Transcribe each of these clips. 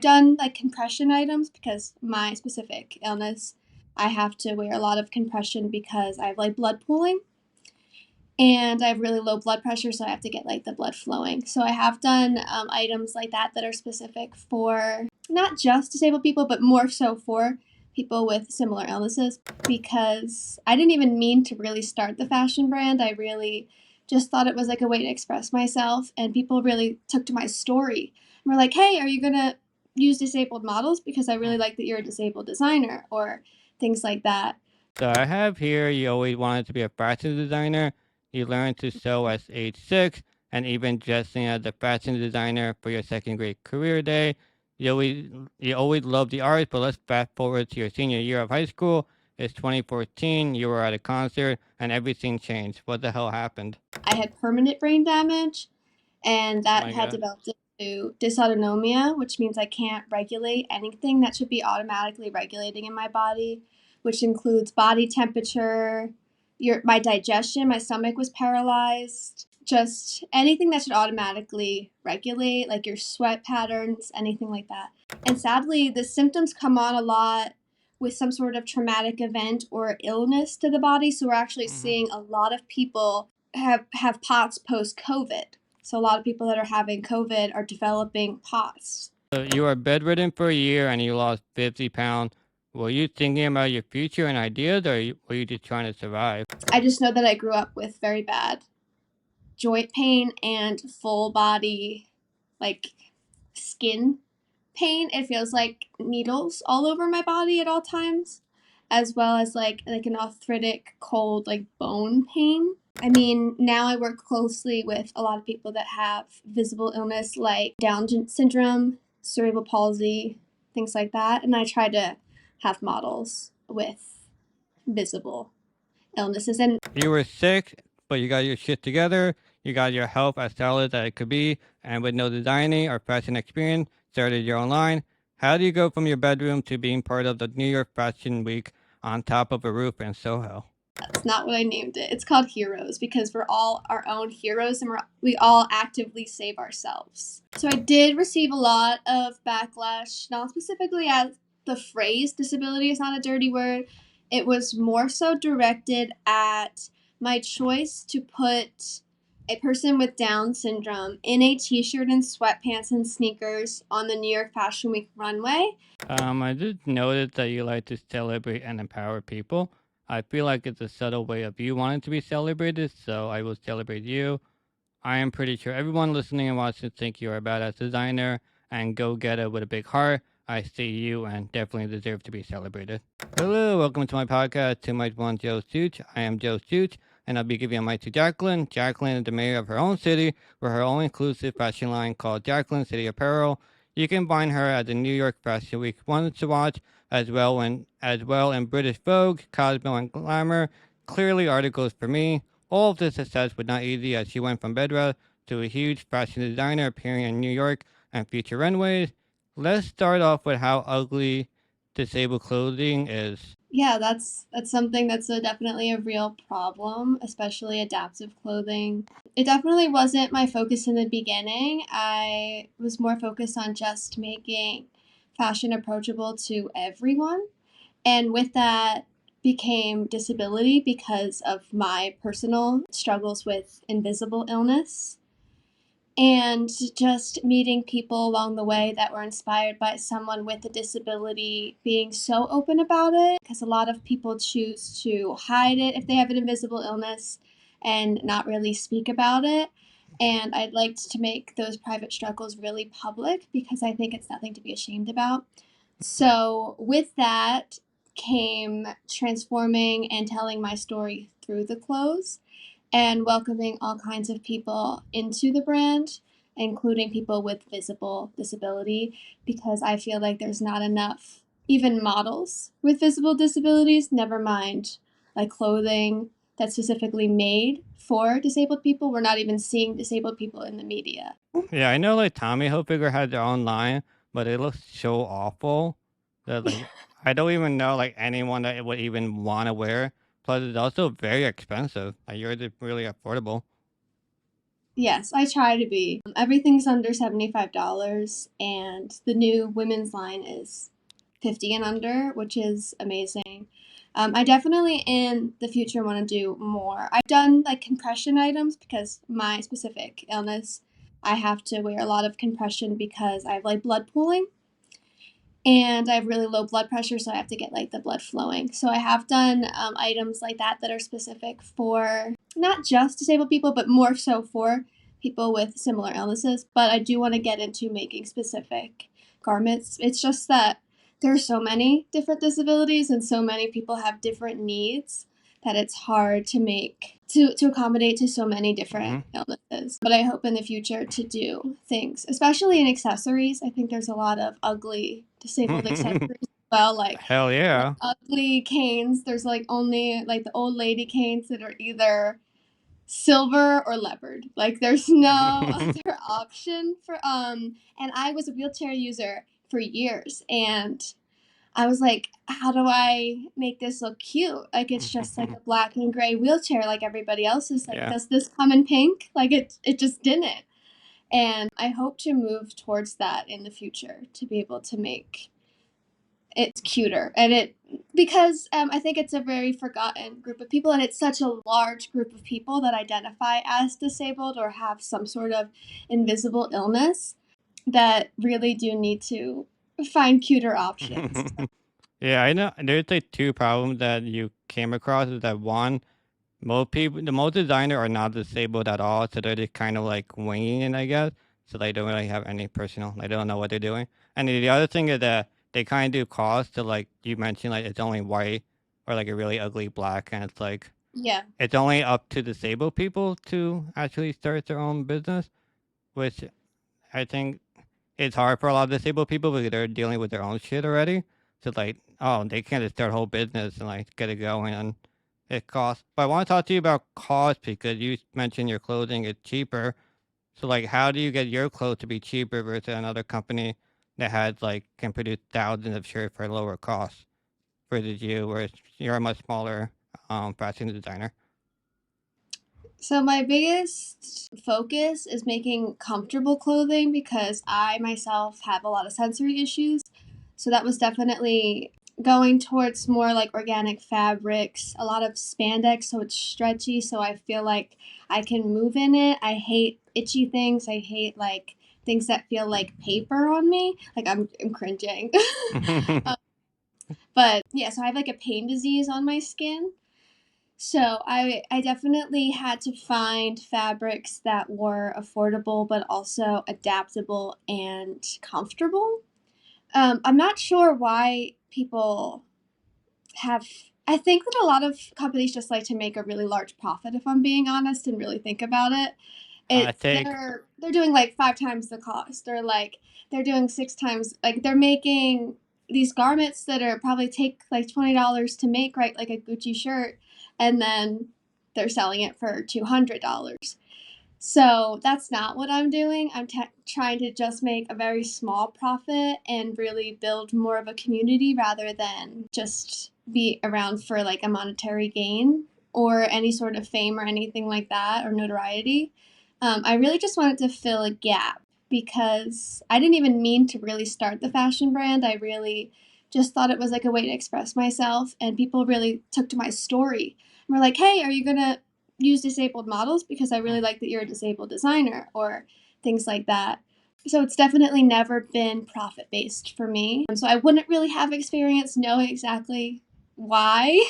Done like compression items because my specific illness, I have to wear a lot of compression because I have like blood pooling and I have really low blood pressure, so I have to get like the blood flowing. So I have done items like that that are specific for not just disabled people, but more so for people with similar illnesses, because I didn't even mean to really start the fashion brand. I really just thought it was like a way to express myself, and people really took to my story and were like, hey, are you gonna use disabled models? Because I really like that you're a disabled designer, or things like that. So I have here you always wanted to be a fashion designer. You learned to sew at age 6 and even dressing as a fashion designer for your second grade career day. You always you always loved the arts, but let's fast forward to your senior year of high school. It's 2014, you were at a concert and everything changed. What the hell happened? I had permanent brain damage, and Oh that my had god. developed into dysautonomia, which means I can't regulate anything that should be automatically regulating in my body, which includes body temperature, my digestion. My stomach was paralyzed. Just anything that should automatically regulate, like your sweat patterns, anything like that. And sadly, the symptoms come on a lot with some sort of traumatic event or illness to the body. So we're actually Mhm. seeing a lot of people have POTS post COVID. So a lot of people that are having COVID are developing POTS. So you were bedridden for a year and you lost 50 pounds. Were you thinking about your future and ideas, or were you just trying to survive? I just know that I grew up with very bad joint pain and full body, like skin pain. It feels like needles all over my body at all times, as well as like an arthritic, cold, like bone pain. I mean, now I work closely with a lot of people that have visible illness like Down syndrome, cerebral palsy, things like that, and I try to have models with visible illnesses. And You were sick, but you got your shit together. You got your health as solid as it could be, and with no designing or fashion experience, started your own line. How do you go from your bedroom to being part of the New York Fashion Week on top of a roof in Soho? that's not what I named it. It's called Heroes because we're all our own heroes and we all actively save ourselves. So I did receive a lot of backlash, not specifically at the phrase disability is not a dirty word. It was more so directed at my choice to put a person with Down syndrome in a t shirt and sweatpants and sneakers on the New York Fashion Week runway. I just noticed that you like to celebrate and empower people. I feel like it's a subtle way of you wanting to be celebrated, so I will celebrate you. I am pretty sure everyone listening and watching think you're a badass designer and go getter with a big heart. I see you and definitely deserve to be celebrated. Hello, welcome to my podcast, Too Much One Joe Stooch. I am Joe Stooch, and I'll be giving a mic to Jacqueline. Jacqueline is the mayor of her own city with her own inclusive fashion line called Jacqueline City Apparel. You can find her at the New York Fashion Week One to watch, as well in British Vogue, Cosmo, and Glamour. Clearly articles for me. All of this success was not easy as she went from bedrest to a huge fashion designer appearing in New York and future runways. Let's start off with how ugly disabled clothing is. Yeah, that's something that's definitely a real problem, especially adaptive clothing. It definitely wasn't my focus in the beginning. I was more focused on just making fashion approachable to everyone. And with that became disability because of my personal struggles with invisible illness and just meeting people along the way that were inspired by someone with a disability being so open about it, because a lot of people choose to hide it if they have an invisible illness and not really speak about it. And I'd like to make those private struggles really public because I think it's nothing to be ashamed about. So with that came transforming and telling my story through the clothes and welcoming all kinds of people into the brand, including people with visible disability, because I feel like there's not enough, even models with visible disabilities, never mind like clothing that's specifically made for disabled people. We're not even seeing disabled people in the media. Yeah, I know like Tommy Hilfiger had their own line, but it looks so awful that like I don't even know like anyone that would even want to wear. Plus, it's also very expensive. Like yours is really affordable. Yes, I try to be. Everything's under $75, and the new women's line is 50 and under, which is amazing. I definitely in the future want to do more. I've done like compression items because my specific illness, I have to wear a lot of compression because I have like blood pooling and I have really low blood pressure, so I have to get like the blood flowing. So I have done items like that that are specific for not just disabled people, but more so for people with similar illnesses. But I do want to get into making specific garments. It's just that there are so many different disabilities and so many people have different needs that it's hard to make to accommodate to so many different Hmm. illnesses. But I hope in the future to do things, especially in accessories. I think there's a lot of ugly disabled accessories as well, Hell like yeah. ugly canes. There's like only like the old lady canes that are either silver or leopard. Like there's no other option for and I was a wheelchair user for years and I was like, how do I make this look cute? Like it's just like a black and gray wheelchair like everybody else's. Like, Yeah. does this come in pink? Like it just didn't. And I hope to move towards that in the future to be able to make it cuter. And it because I think it's a very forgotten group of people, and it's such a large group of people that identify as disabled or have some sort of invisible illness that really do need to find cuter options. Yeah, I know. There's like two problems that you came across. Is that one, most people, the most designer are not disabled at all, so they're just kind of like winging it, I guess. So they don't really have any personal. They don't know what they're doing. And then the other thing is that they kind of do cost to like you mentioned, like it's only white or like a really ugly black, and it's like Yeah. it's only up to disabled people to actually start their own business, which I think it's hard for a lot of disabled people because they're dealing with their own shit already. So like, oh, they can't just start a whole business and like get it going and it costs. But I want to talk to you about cost because you mentioned your clothing is cheaper. So like, how do you get your clothes to be cheaper versus another company that has like can produce thousands of shirts for lower cost versus you, whereas you're a much smaller fashion designer. So my biggest focus is making comfortable clothing because I myself have a lot of sensory issues. So that was definitely going towards more like organic fabrics, a lot of spandex so it's stretchy so I feel like I can move in it. I hate itchy things. I hate like things that feel like paper on me. Like I'm cringing. But yeah, so I have like a pain disease on my skin. So I definitely had to find fabrics that were affordable but also adaptable and comfortable. I'm not sure why people have. I think that a lot of companies just like to make a really large profit. If I'm being honest and really think about it, I it think they're doing like 5 times the cost, or like they're doing 6 times. Like they're making these garments that are probably take like $20 to make, right? Like a Gucci shirt, and then they're selling it for $200. So that's not what I'm doing. I'm trying to just make a very small profit and really build more of a community rather than just be around for like a monetary gain or any sort of fame or anything like that or notoriety. I really just wanted to fill a gap because I didn't even mean to really start the fashion brand. I really just thought it was like a way to express myself, and people really took to my story and were like, hey, are you gonna use disabled models because I really like that you're a disabled designer or things like that. So it's definitely never been profit based for me. So I wouldn't really have experience knowing exactly why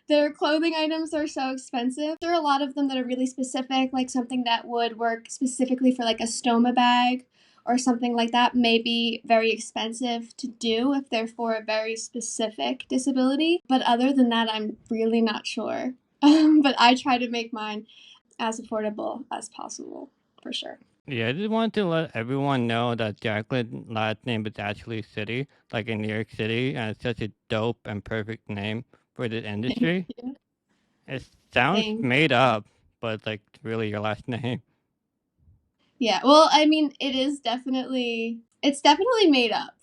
their clothing items are so expensive. There are a lot of them that are really specific, like something that would work specifically for like a stoma bag or something like that may be very expensive to do if they're for a very specific disability. But other than that, I'm really not sure. But I try to make mine as affordable as possible, for sure. Yeah, I just wanted to let everyone know that Jacqueline's last name is actually City, like in New York City, and it's such a dope and perfect name for this Thank industry. you. It sounds Thank made up, but it's like really your last name. Yeah, well, I mean, it's definitely made up.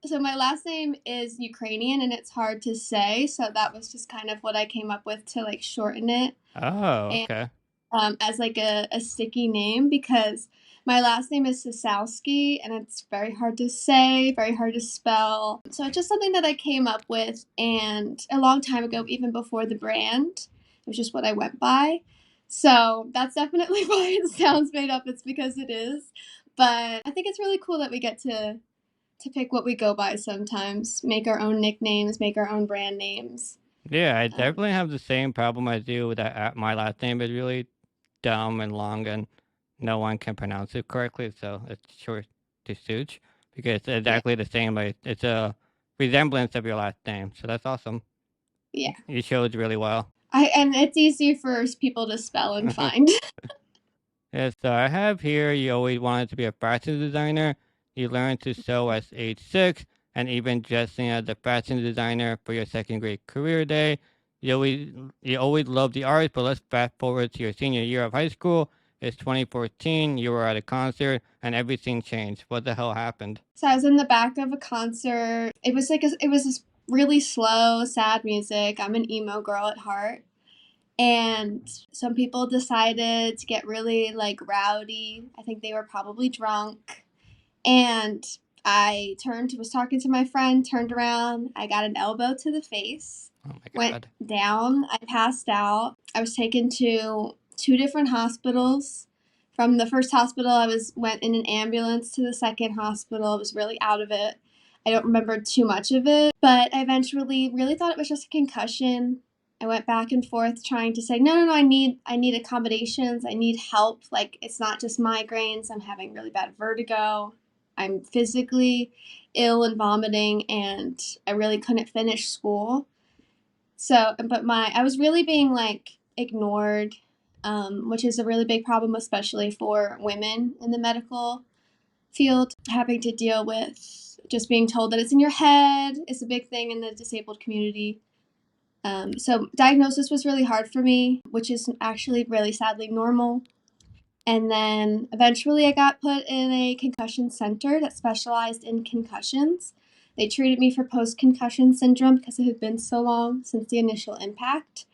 So my last name is Ukrainian and it's hard to say, so that was just kind of what I came up with to like shorten it. Oh, And okay. as like a sticky name because my last name is Sosowski and it's very hard to say, very hard to spell. So it's just something that I came up with and a long time ago, even before the brand. It was just what I went by. So that's definitely why it sounds made up. It's because it is. But I think it's really cool that we get to pick what we go by sometimes, make our own nicknames, make our own brand names. Yeah, I Um, definitely have the same problem as you that my last name is really dumb and long and no one can pronounce it correctly, so it's short to Such because it's yeah, exactly the same. Like it's a resemblance of your last name, so that's awesome. yeah. You showed really well. And it's easy for people to spell and find. Yes, so I have here you always wanted to be a fashion designer. You learned to sew at age 6 and even dressing as a fashion designer for your second grade career day. You always you always loved the arts, but let's fast forward to your senior year of high school. It's 2014, you were at a concert and everything changed. What the hell happened? So I was in the back of a concert. It was this really slow, sad music. I'm an emo girl at heart. And some people decided to get really like rowdy. I think they were probably drunk. And was talking to my friend, turned around, I got an elbow to the face, Oh my went god. down, I passed out. I was taken to two different hospitals. From the first hospital, went in an ambulance to the second hospital. I was really out of it. I don't remember too much of it, but I eventually really thought it was just a concussion. I went back and forth trying to say, no, no, no, I need accommodations. I need help. Like, it's not just migraines. I'm having really bad vertigo. I'm physically ill and vomiting, and I really couldn't finish school. So, but I was really being like ignored, which is a really big problem, especially for women in the medical field, having to deal with just being told that it's in your head is a big thing in the disabled community. So diagnosis was really hard for me, which is actually really sadly normal. And then eventually I got put in a concussion center that specialized in concussions. They treated me for post concussion syndrome because it had been so long since the initial impact.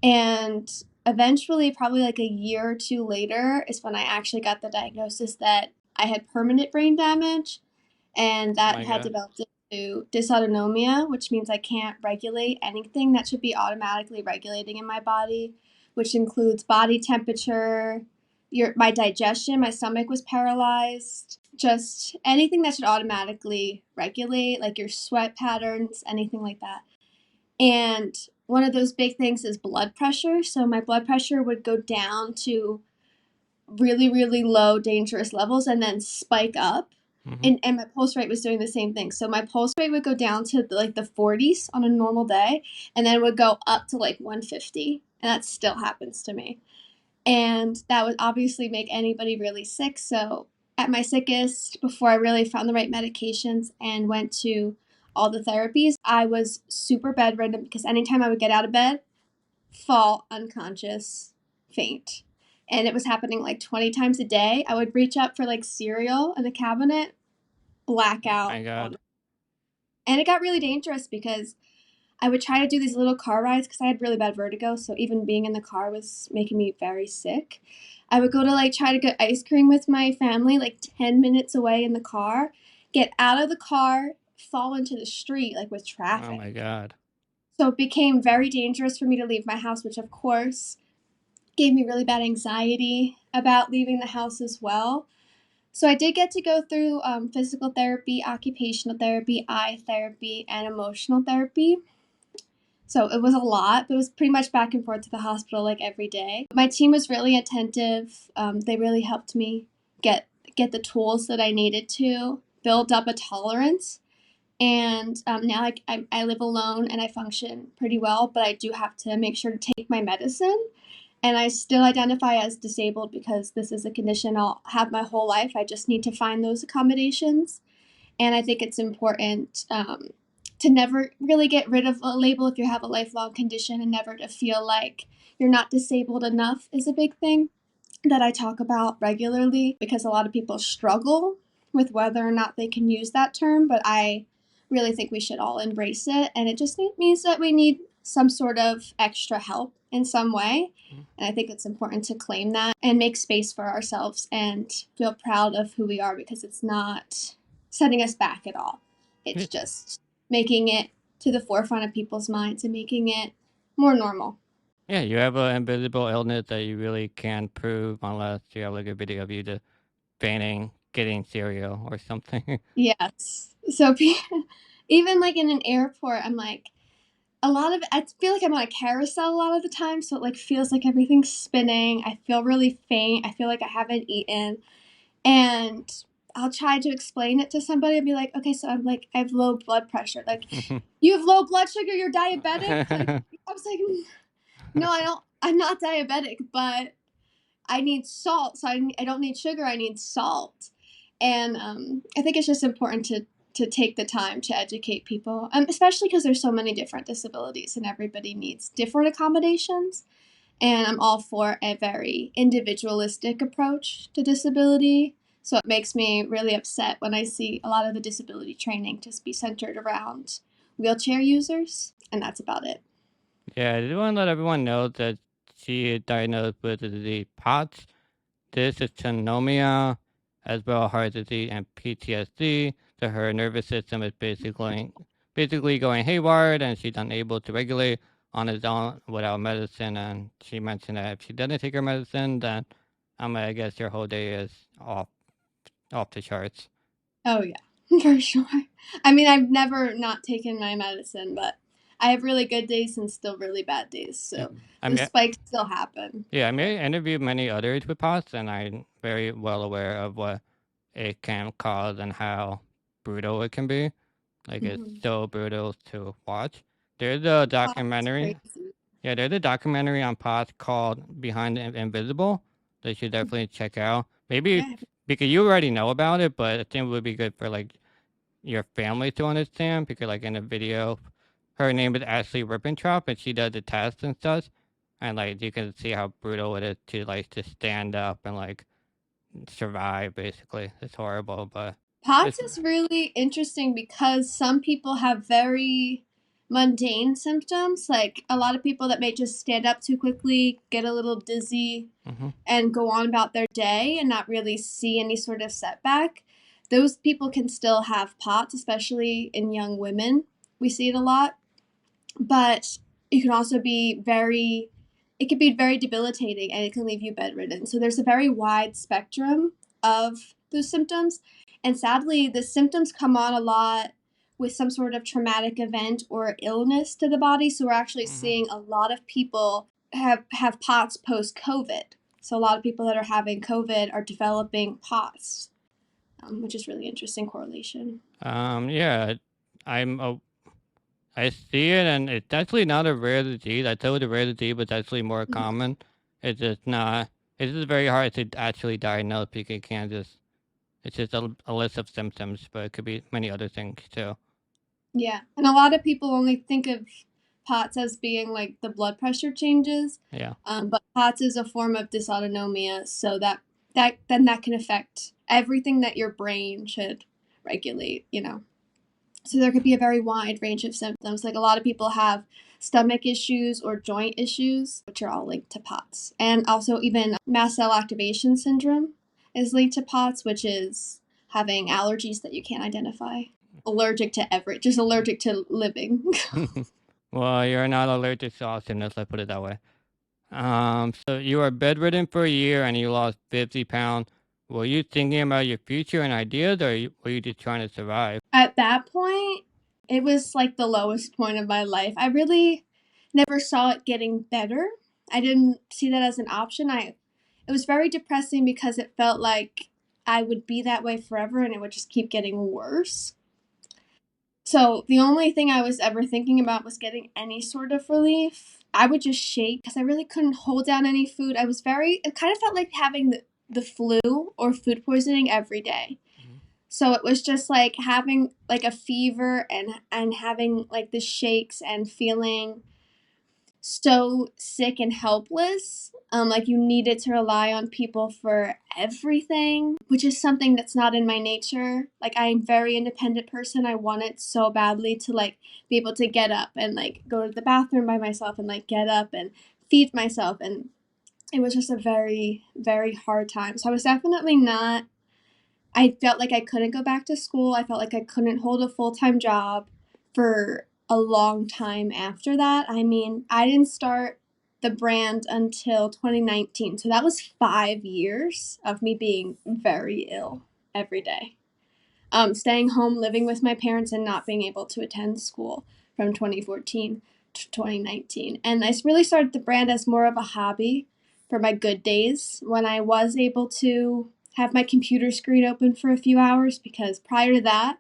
And eventually, probably like a year or two later, is when I actually got the diagnosis that I had permanent brain damage and Oh that my had god. developed into dysautonomia, which means I can't regulate anything that should be automatically regulating in my body, which includes body temperature, my digestion, my stomach was paralyzed, just anything that should automatically regulate, like your sweat patterns, anything like that. And one of those big things is blood pressure. So my blood pressure would go down to really, really low, dangerous levels and then spike up. Hmm. And my pulse rate was doing the same thing. So my pulse rate would go down to like the 40s on a normal day, and then it would go up to like 150. And that still happens to me. And that would obviously make anybody really sick. So at my sickest, before I really found the right medications and went to all the therapies, I was super bedridden because anytime I would get out of bed, fall unconscious, faint. And it was happening like 20 times a day. I would reach up for like cereal in the cabinet, Oh my blackout. god. And it got really dangerous because I would try to do these little car rides because I had really bad vertigo. So even being in the car was making me very sick. I would go to like try to get ice cream with my family, like 10 minutes away in the car, get out of the car, fall into the street, like with Oh my traffic. god. So it became very dangerous for me to leave my house, which of course gave me really bad anxiety about leaving the house as well. So I did get to go through physical therapy, occupational therapy, eye therapy, and emotional therapy. So it was a lot, but it was pretty much back and forth to the hospital like every day. My team was really attentive. They really helped me get the tools that I needed to build up a tolerance. And now I live alone and I function pretty well, but I do have to make sure to take my medicine. And I still identify as disabled because this is a condition I'll have my whole life. I just need to find those accommodations. And I think it's important to never really get rid of a label if you have a lifelong condition and never to feel like you're not disabled enough is a big thing that I talk about regularly because a lot of people struggle with whether or not they can use that term, but I really think we should all embrace it. And it just means that we need some sort of extra help in some way. Mm. And I think it's important to claim that and make space for ourselves and feel proud of who we are, because it's not setting us back at all. Yeah, It's just making it to the forefront of people's minds and making it more normal. yeah, you have an invisible illness that you really can't prove unless you have like a video of you just fainting, getting cereal or something. Yes. So even like in an airport, I'm like, I feel like I'm on a carousel a lot of the time, so it like feels like everything's spinning. I feel really faint. I feel like I haven't eaten. And I'll try to explain it to somebody and be like, okay, so I'm like, I have low blood pressure. Like, you have low blood sugar, you're diabetic? Like, I was like, no, I don't, I'm not diabetic, but I need salt. So I don't need sugar, I need salt. And I think it's just important to take the time to educate people, especially because there's so many different disabilities and everybody needs different accommodations. And I'm all for a very individualistic approach to disability. So it makes me really upset when I see a lot of the disability training just be centered around wheelchair users, and that's about it. Yeah, I just want to let everyone know that she is diagnosed with the disease POTS, dysautonomia, as well as heart disease and PTSD. So her nervous system is basically going haywire, and she's unable to regulate on its own without medicine. And she mentioned that if she doesn't take her medicine, then I guess your whole day is off the charts. Oh, yeah, for sure. I mean, I've never not taken my medicine, but I have really good days and still really bad days. Yeah. So I the mean, spikes still happen. yeah, I may interview many others with POTS, and I'm very well aware of what it can cause and how brutal it can be. Like it's Mm-hmm. so brutal to watch. There's a Oh, it's documentary. crazy. Yeah, there's a documentary on POTS called Behind the Invisible that you should definitely check out. Maybe Yeah. because you already know about it, but I think it would be good for like your family to understand because like in the video, her name is Ashley Rippentrop and she does the tests and stuff. And like you can see how brutal it is to like just stand up and like survive basically. It's horrible, but POTS it's is really interesting because some people have very mundane symptoms. Like a lot of people that may just stand up too quickly, get a little dizzy, hmm and go on about their day and not really see any sort of setback. Those people can still have POTS, especially in young women. We see it a lot. But it can also be it can be very debilitating and it can leave you bedridden. So there's a very wide spectrum of those symptoms. And sadly, the symptoms come on a lot with some sort of traumatic event or illness to the body. So we're actually hmm seeing a lot of people have POTS post COVID. So a lot of people that are having COVID are developing POTS, which is really interesting correlation. yeah, I'm a I see it, and it's actually not a rare disease. I thought it was a rare disease, but it's actually more common. It's just not. It's just very hard to actually diagnose because you can't just. It's just a list of symptoms, but it could be many other things too. Yeah, and a lot of people only think of POTS as being like the blood pressure changes, Yeah. but POTS is a form of dysautonomia, so that can affect everything that your brain should regulate. So there could be a very wide range of symptoms. Like a lot of people have stomach issues or joint issues, which are all linked to POTS, and also even mast cell activation syndrome is linked to POTS, which is having allergies that you can't identify. Allergic to just allergic to living. Well, you're not allergic to awesomeness. Let's put it that way. So you are bedridden for a year and you lost 50 pounds. Were you thinking about your future and ideas, or were you just trying to survive? At that point, it was like the lowest point of my life. I really never saw it getting better. I didn't see that as an option. It was very depressing because it felt like I would be that way forever and it would just keep getting worse. So the only thing I was ever thinking about was getting any sort of relief. I would just shake because I really couldn't hold down any food. It kind of felt like having the flu or food poisoning every day. Mhm. So it was just like having like a fever and having like the shakes and feeling so sick and helpless. Like you needed to rely on people for everything, which is something that's not in my nature. Like I'm a very independent person. I wanted so badly to like be able to get up and like go to the bathroom by myself and like get up and feed myself. And it was just a very, very hard time. So I was definitely not, I felt like I couldn't go back to school. I felt like I couldn't hold a full-time job for a long time after that. I mean, I didn't start the brand until 2019. So that was 5 years of me being very ill every day. Staying home, living with my parents, and not being able to attend school from 2014 to 2019. And I really started the brand as more of a hobby for my good days when I was able to have my computer screen open for a few hours, because prior to that,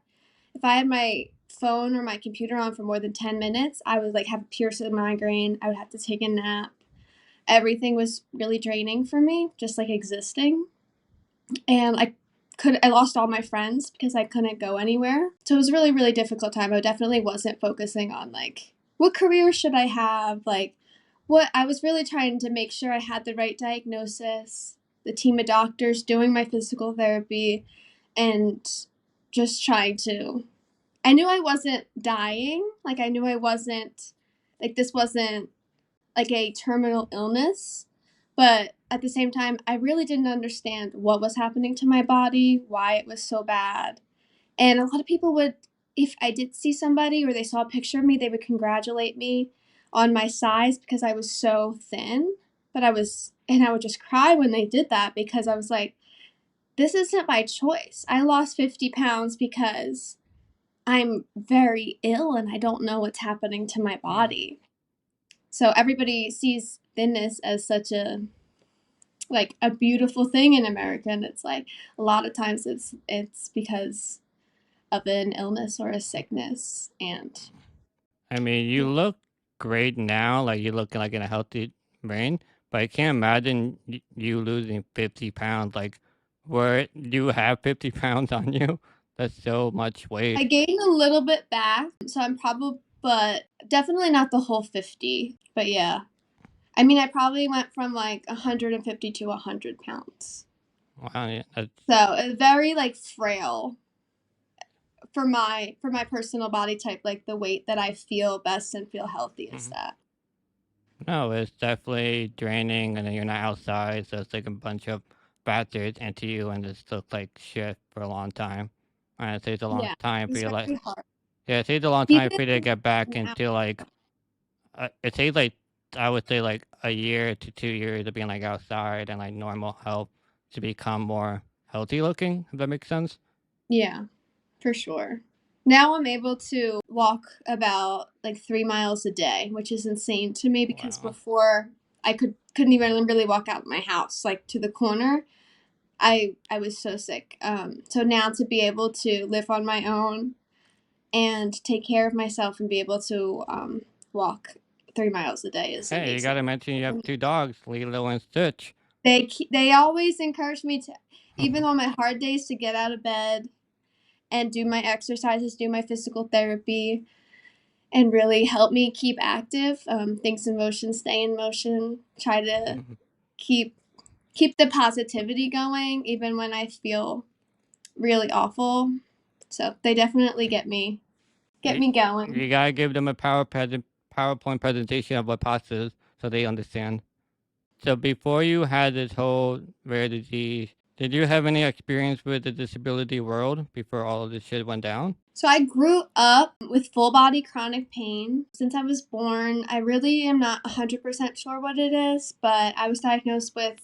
if I had my phone or my computer on for more than 10 minutes, I would like have a pierce migraine. I would have to take a nap. Everything was really draining for me, just like existing. And I lost all my friends because I couldn't go anywhere. So it was a really, really difficult time. I definitely wasn't focusing on like what career should I have? Like what I was really trying to make sure I had the right diagnosis, the team of doctors doing my physical therapy, and just trying to, I knew I wasn't dying. Like I knew I wasn't, like this wasn't like a terminal illness. But at the same time, I really didn't understand what was happening to my body, why it was so bad. And a lot of people would, if I did see somebody or they saw a picture of me, they would congratulate me on my size because I was so thin. But and I would just cry when they did that because I was like, this isn't by choice. I lost 50 pounds because I'm very ill and I don't know what's happening to my Mm. body. So everybody sees thinness as such a like a beautiful thing in America, and it's like a lot of times it's because of an illness or a sickness. And I mean, you yeah, look great now, like you look like in a healthy brain, but I can't imagine you losing 50 pounds. Like, where you have 50 pounds on you? That's so much weight. I gained a little bit back, so I'm probably, but definitely not the whole 50. But yeah, I mean, I probably went from like 150 to 100 pounds. Wow, yeah, that's, So it's very like frail for my personal body type. Like the weight that I feel best and feel healthy is mhm. that. No, it's definitely draining, and then you're not outside, so it's like a bunch of factors into you, and just look like shit for a long time. And it takes a long Yeah, time it for was you, like, very hard. yeah, it takes a long time Even for you to get back now, into like, it takes like, I would say like a year to 2 years of being like outside and like normal health to become more healthy looking. If that makes sense. yeah, for sure. Now I'm able to walk about like 3 miles a day, which is insane to me because Wow. before I couldn't even really walk out my house like to the corner. I was so sick. So now to be able to live on my own and take care of myself and be able to walk 3 miles a day is Hey, you amazing. gotta mention you have two dogs, Lilo and Stitch. They always encourage me to, even on my hard days, to get out of bed and do my exercises, do my physical therapy, and really help me keep active. Things in motion, stay in motion. Try to keep keep the positivity going, even when I feel really awful. So they definitely get you, me going. you gotta give them a PowerPoint presentation of what pasta is so they understand. So before you had this whole rare disease, did you have any experience with the disability world before all of this shit went down? So I grew up with full body chronic pain since I was born. I really am not 100% sure what it is, but I was diagnosed with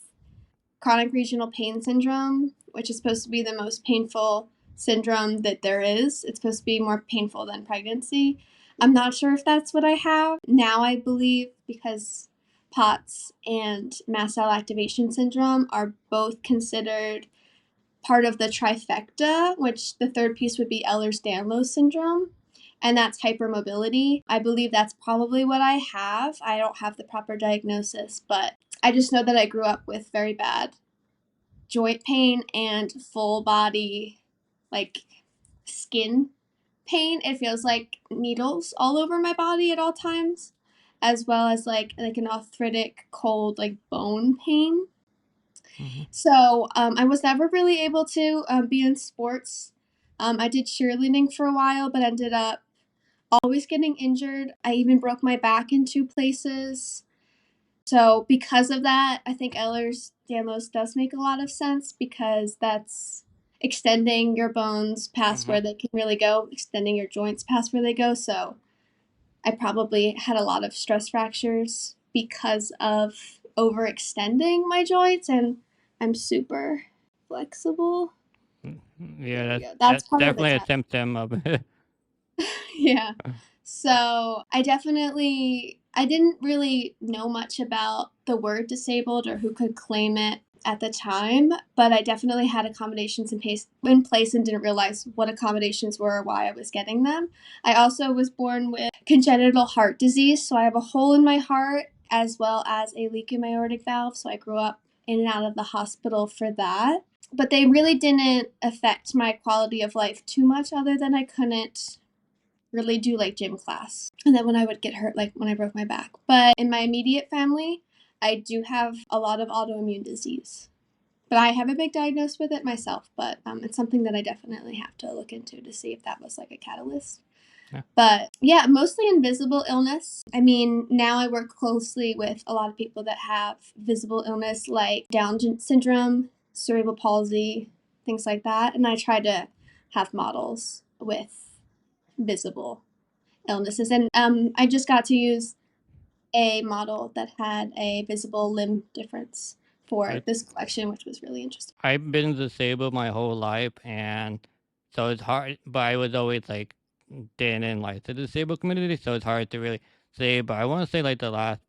chronic regional pain syndrome, which is supposed to be the most painful syndrome that there is. It's supposed to be more painful than pregnancy. I'm not sure if that's what I have. Now I believe because POTS and mast cell activation syndrome are both considered part of the trifecta, which the third piece would be Ehlers-Danlos syndrome, and that's hypermobility. I believe that's probably what I have. I don't have the proper diagnosis, but I just know that I grew up with very bad joint pain and full body, like skin pain. It feels like needles all over my body at all times. as well as like an arthritic cold like bone pain. Mm-hmm. So I was never really able to be in sports. I did cheerleading for a while, but ended up always getting injured. I even broke my back in 2 places. So because of that, I think Ehlers-Danlos does make a lot of sense, because that's extending your bones past Mm-hmm. where they can really go, extending your joints past where they go. So I probably had a lot of stress fractures because of overextending my joints, and I'm super flexible. Yeah, There we that's go. That's part of the definitely a test. symptom of it. Yeah. So I didn't really know much about the word disabled or who could claim it at the time, but I definitely had accommodations in place and didn't realize what accommodations were or why I was getting them. I also was born with congenital heart disease, so I have a hole in my heart as well as a leak in my aortic valve, so I grew up in and out of the hospital for that. But they really didn't affect my quality of life too much, other than I couldn't really do like gym class. And then when I would get hurt, like when I broke my back. But in my immediate family, I do have a lot of autoimmune disease. But I haven't been diagnosed with it myself, but it's something that I definitely have to look into to see if that was like a catalyst. Yeah. But yeah, mostly invisible illness. I mean, now I work closely with a lot of people that have visible illness like Down syndrome, cerebral palsy, things like that. And I try to have models with visible illnesses. And I just got to use a model that had a visible limb difference for I this collection, which was really interesting. I've been disabled my whole life, and so it's hard. But I was always like didn't like the disabled community, so it's hard to really say. But I want to say like the last,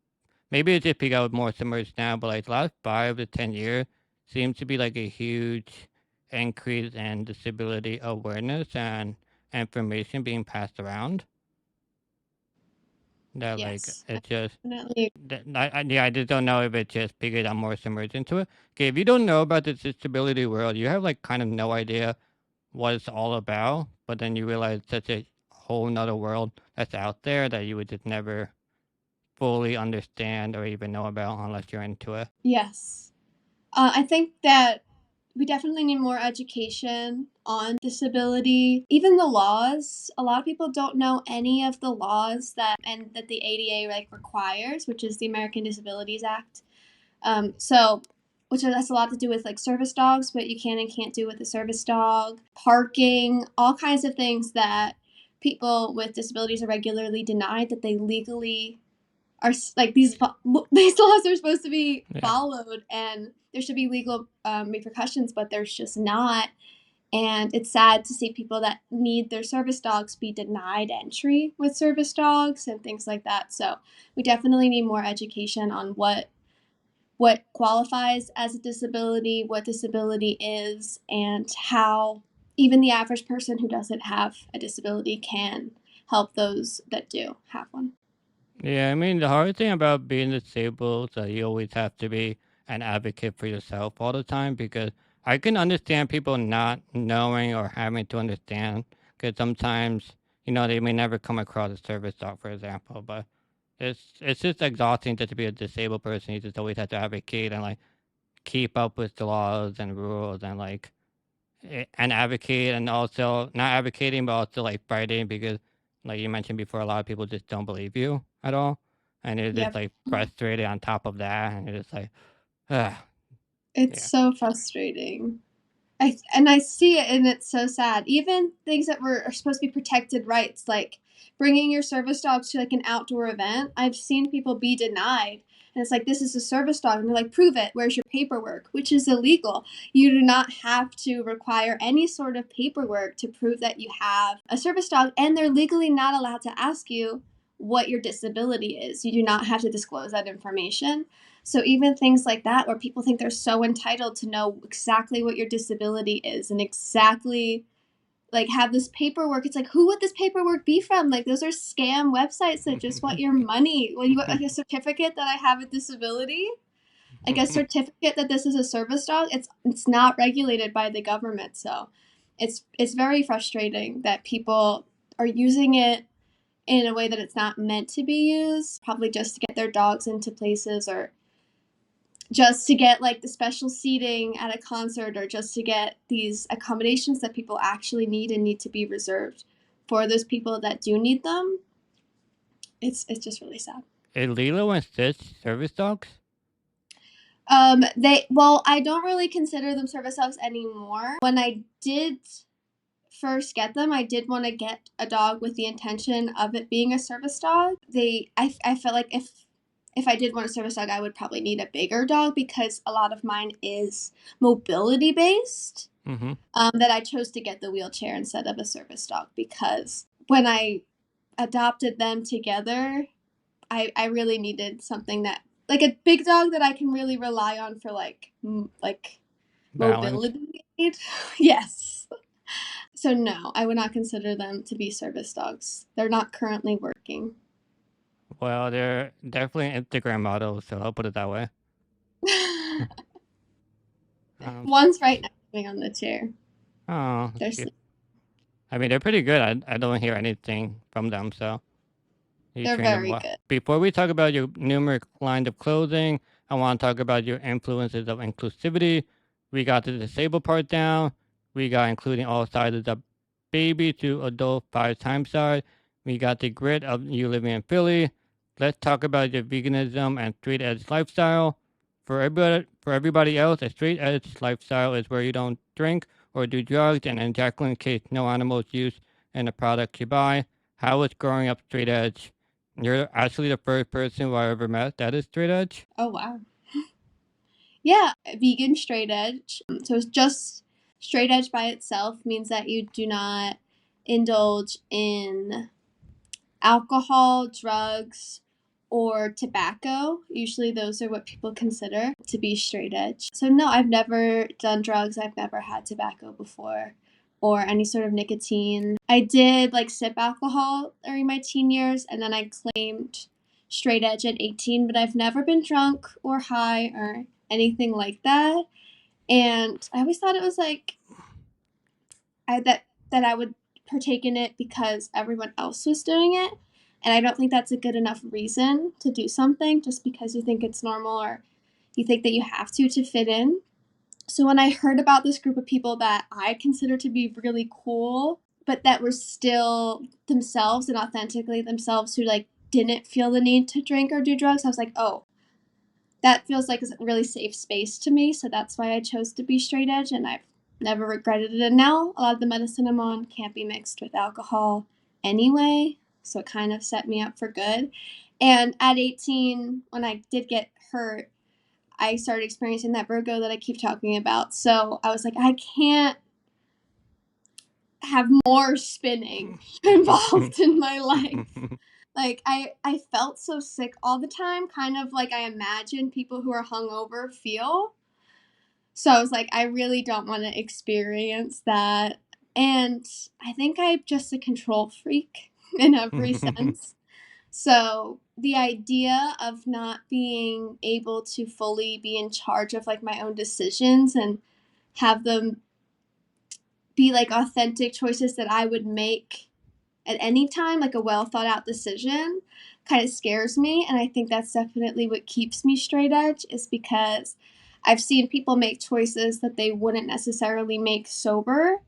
maybe it's just because I was more submerged now, but like the last 5 to 10 years seems to be like a huge increase in disability awareness and information being passed around. That like Yes, it just definitely. yeah, I just don't know if it's just because I'm more submerged into it. Okay, if you don't know about the disability world, you have like kind of no idea what it's all about, but then you realize such a whole nother world that's out there that you would just never fully understand or even know about unless you're into it. Yes. I think that we definitely need more education on disability. Even the laws, a lot of people don't know any of the laws that the ADA like requires, which is the American Disabilities Act. So, which has a lot to do with like service dogs, what you can and can't do with a service dog, parking, all kinds of things that people with disabilities are regularly denied that they legally are like these laws are supposed to be Yeah. followed, and there should be legal repercussions, but there's just not. And it's sad to see people that need their service dogs be denied entry with service dogs and things like that. So we definitely need more education on what qualifies as a disability, what disability is, and how even the average person who doesn't have a disability can help those that do have one. Yeah, I mean, the hard thing about being disabled is that you always have to be an advocate for yourself all the time because I can understand people not knowing or having to understand because sometimes, they may never come across a service dog, for example, but it's just exhausting just to be a disabled person. You just always have to advocate and like keep up with the laws and rules and like and advocate and also not advocating but also like fighting because like you mentioned before a lot of people just don't believe you at all and you're just Yep. like frustrated on top of that and you're just like ah It's yeah. so frustrating. I see it, and it's so sad. Even things that are supposed to be protected rights, like bringing your service dog to like an outdoor event. I've seen people be denied, and it's like, this is a service dog, and they're like, prove it. Where's your paperwork? Which is illegal. You do not have to require any sort of paperwork to prove that you have a service dog, and they're legally not allowed to ask you what your disability is. You do not have to disclose that information. So even things like that, where people think they're so entitled to know exactly what your disability is and exactly like have this paperwork, it's like, who would this paperwork be from? Like, those are scam websites that just want your money. When you want like a certificate that I have a disability, like a certificate that this is a service dog, it's not regulated by the government. So it's very frustrating that people are using it in a way that it's not meant to be used, probably just to get their dogs into places, or just to get like the special seating at a concert, or just to get these accommodations that people actually need and need to be reserved for those people that do need them. It's just really sad. Is Lilo and Stitch service dogs? I don't really consider them service dogs anymore. When I did first get them, I did want to get a dog with the intention of it being a service dog. I felt like if I did want a service dog, I would probably need a bigger dog, because a lot of mine is mobility based. Mm-hmm. That I chose to get the wheelchair instead of a service dog, because when I adopted them together, I really needed something that, like, a big dog that I can really rely on for like Balance. mobility aid. Yes. So no, I would not consider them to be service dogs. They're not currently working. Well, they're definitely Instagram models, so I'll put it that way. One's right next to me on the chair. Oh, They're cute. I mean, they're pretty good. I don't hear anything from them, so you they're train them very well. good. Before we talk about your numerous lines of clothing, I want to talk about your influences of inclusivity. We got the disabled part down. We got including all sizes of baby to adult 5 times size. We got the grit of you living in Philly. Let's talk about your veganism and straight edge lifestyle. For everybody else, a straight edge lifestyle is where you don't drink or do drugs, and in Jacqueline's case, no animals used in the products you buy. How was growing up straight edge? You're actually the first person who I ever met that is straight edge. Oh wow. Yeah, vegan straight edge. So it's just straight edge by itself means that you do not indulge in alcohol, drugs, or tobacco. Usually those are what people consider to be straight edge. So no, I've never done drugs. I've never had tobacco before, or any sort of nicotine. I did like sip alcohol during my teen years, and then I claimed straight edge at 18, but I've never been drunk or high or anything like that. And I always thought it was like that I would partake in it because everyone else was doing it. And I don't think that's a good enough reason to do something just because you think it's normal, or you think that you have to fit in. So when I heard about this group of people that I consider to be really cool, but that were still themselves and authentically themselves, who like didn't feel the need to drink or do drugs, I was like, oh, that feels like a really safe space to me. So that's why I chose to be straight edge, and I've never regretted it. And now a lot of the medicine I'm on can't be mixed with alcohol anyway, so it kind of set me up for good. And at 18, when I did get hurt, I started experiencing that vertigo that I keep talking about. So I was like, I can't have more spinning involved in my life. Like I felt so sick all the time, kind of like I imagine people who are hungover feel. So I was like, I really don't want to experience that. And I think I'm just a control freak in every sense. So the idea of not being able to fully be in charge of like my own decisions and have them be like authentic choices that I would make at any time, like a well thought out decision, kind of scares me. And I think that's definitely what keeps me straight edge, is because I've seen people make choices that they wouldn't necessarily make sober.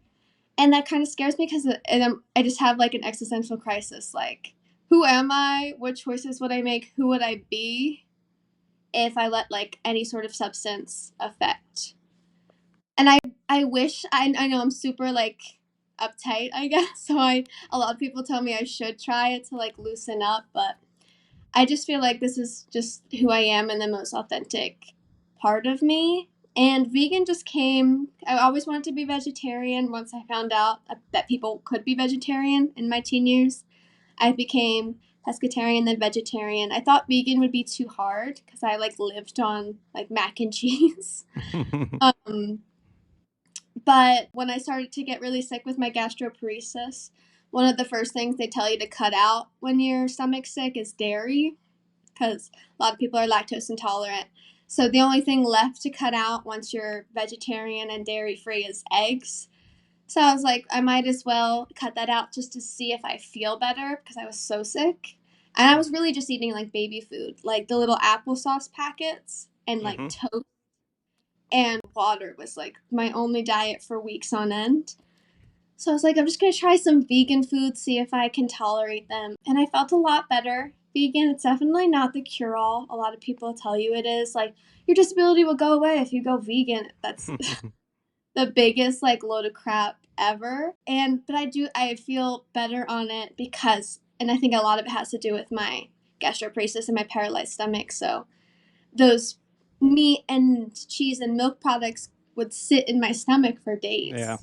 And that kind of scares me because I just have like an existential crisis. Like, who am I? What choices would I make? Who would I be if I let like any sort of substance affect? And I wish, I know I'm super like uptight, I guess. So a lot of people tell me I should try it to like loosen up, but I just feel like this is just who I am and the most authentic part of me. And vegan just came. I always wanted to be vegetarian. Once I found out that people could be vegetarian in my teen years, I became pescatarian, then vegetarian. I thought vegan would be too hard because I like lived on like mac and cheese. But when I started to get really sick with my gastroparesis, one of the first things they tell you to cut out when your stomach's sick is dairy, because a lot of people are lactose intolerant. So the only thing left to cut out once you're vegetarian and dairy free is eggs. So I was like, I might as well cut that out just to see if I feel better because I was so sick. And I was really just eating like baby food, like the little applesauce packets and like Mm-hmm. toast and water was like my only diet for weeks on end. So I was like, I'm just gonna try some vegan foods, see if I can tolerate them. And I felt a lot better. Vegan, it's definitely not the cure all. A lot of people tell you it is. Like, your disability will go away if you go vegan. That's the biggest like load of crap ever. But I feel better on it because, and I think a lot of it has to do with my gastroparesis and my paralyzed stomach. So those meat and cheese and milk products would sit in my stomach for Yeah. days.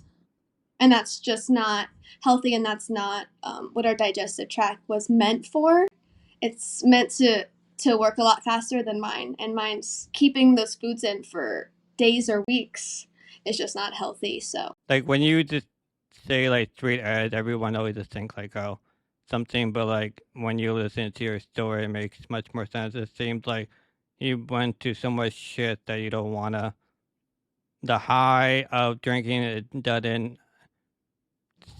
And that's just not healthy, and that's not what our digestive tract was meant for. It's meant to work a lot faster than mine, and mine's keeping those foods in for days or weeks. It's just not healthy. So Like when you just say like straight edge, everyone always just think like, oh, something. But like when you listen to your story, it makes much more sense. It seems like you went to so much shit that you don't wanna. The high of drinking it doesn't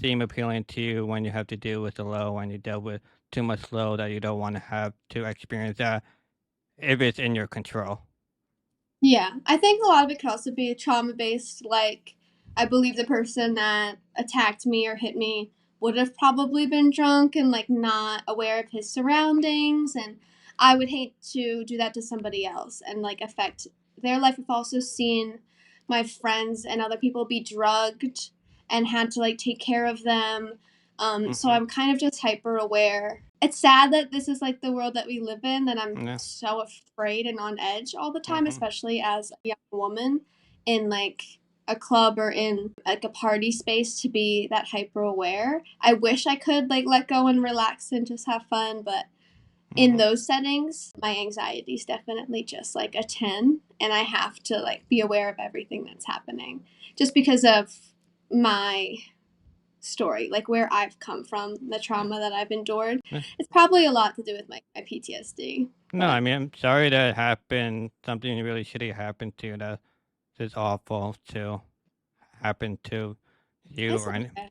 seem appealing to you when you have to deal with the low, when you deal with too much low that you don't want to have to experience that if it's in your control. yeah, I think a lot of it could also be trauma based. Like, I believe the person that attacked me or hit me would have probably been drunk and like not aware of his surroundings. And I would hate to do that to somebody else and like affect their life. I've also seen my friends and other people be drugged and had to like take care of them. So Mm-hmm. I'm kind of just hyper aware. It's sad that this is like the world that we live in, that I'm Yeah. so afraid and on edge all the time, Mm-hmm. especially as a young woman in like a club or in like a party space, to be that hyper aware. I wish I could like let go and relax and just have fun, but in Mm-hmm. those settings, my anxiety is definitely just like a 10, and I have to like be aware of everything that's happening just because of my story, like where I've come from, the trauma that I've endured. Yeah. It's probably a lot to do with my PTSD, No, I but mean, I'm sorry that happened. Something really shitty happened to you. That is awful to happen to you it's or any. okay.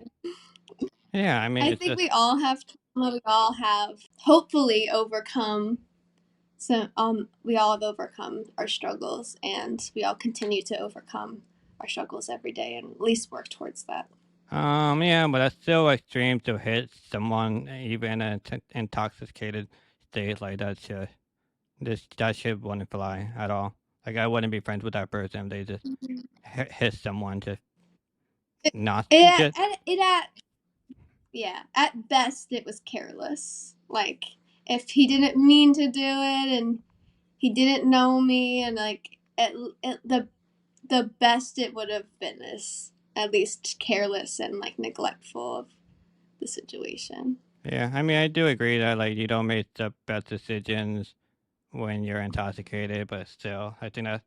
Yeah, I mean, I it's think just. we all have trauma. We all have hopefully overcome. So we all have overcome our struggles, and we all continue to overcome our struggles every day, and at least work towards that. Yeah, but that's still extreme to hit someone even in an intoxicated state like that. That shit wouldn't fly at all. Like I wouldn't be friends with that person if they just hit someone just It, not it, just. it at yeah, at best it was careless. Like, if he didn't mean to do it and he didn't know me, and like the best it would have been is at least careless and like neglectful of the situation. Yeah, I mean, I do agree that like you don't make the best decisions when you're intoxicated, but still, I think that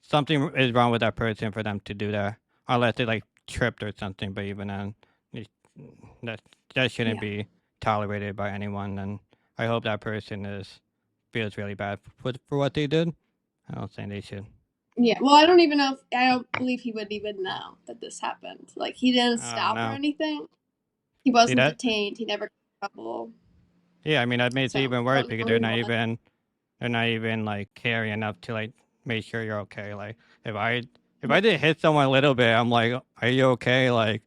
something is wrong with that person for them to do that, unless they like tripped or something. But even then, you- that that shouldn't Yeah. be tolerated by anyone. And I hope that person is feels really bad for what they did. I don't think they should. Yeah. Well, I don't even know if I don't believe he would even know that this happened. Like, he didn't I don't stop or know. anything. He See wasn't that? detained. He never got in trouble. Yeah, I mean that makes it So even I worse don't because know who he was. they're not even like caring enough to like make sure you're okay. Like if I if Yeah. I did hit someone a little bit, I'm like, are you okay? Like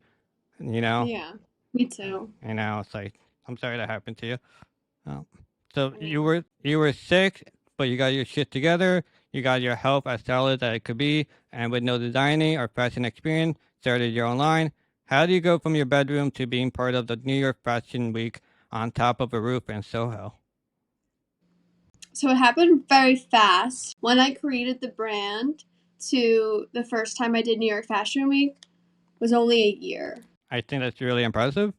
you know, Yeah. Me too. it's like I'm sorry that happened to you. Oh. So I mean, you were sick, but you got your shit together. You got your health as solid as it could be, and with no designing or fashion experience, started your own line. How do you go from your bedroom to being part of the New York Fashion Week on top of a roof in Soho? so it happened very fast. When I created the brand to the first time I did New York Fashion Week was only a year. I think that's really impressive.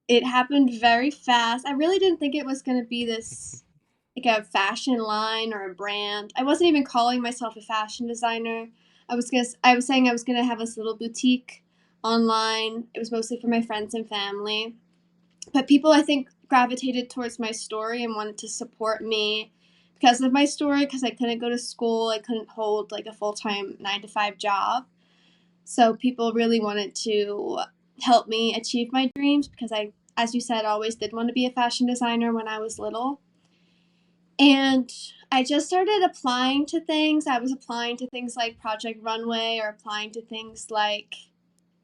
It happened very fast. I really didn't think it was going to be this like a fashion line or a brand. I wasn't even calling myself a fashion designer. I was saying I was going to have this little boutique online. It was mostly for my friends and family. But people, I think, gravitated towards my story and wanted to support me because of my story, because I couldn't go to school, I couldn't hold like a full-time 9 to 5 job. So people really wanted to help me achieve my dreams because I, as you said, always did want to be a fashion designer when I was little. And I just started applying to things. I was applying to things like Project Runway or applying to things like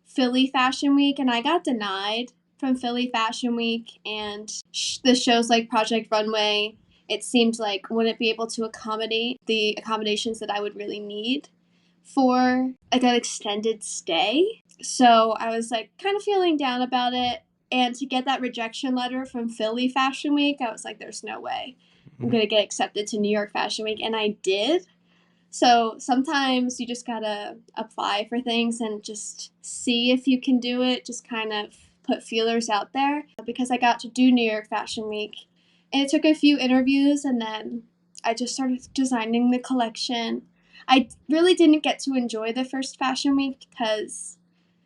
Philly Fashion Week, and I got denied from Philly Fashion Week. And the shows like Project Runway, it seemed like wouldn't be able to accommodate the accommodations that I would really need for like an extended stay. So I was like kind of feeling down about it. And to get that rejection letter from Philly Fashion Week, I was like, there's no way I'm going to get accepted to New York Fashion Week. And I did. So sometimes you just gotta apply for things and just see if you can do it, just kind of put feelers out there. Because I got to do New York Fashion Week, and it took a few interviews, and then I just started designing the collection. I really didn't get to enjoy the first Fashion Week because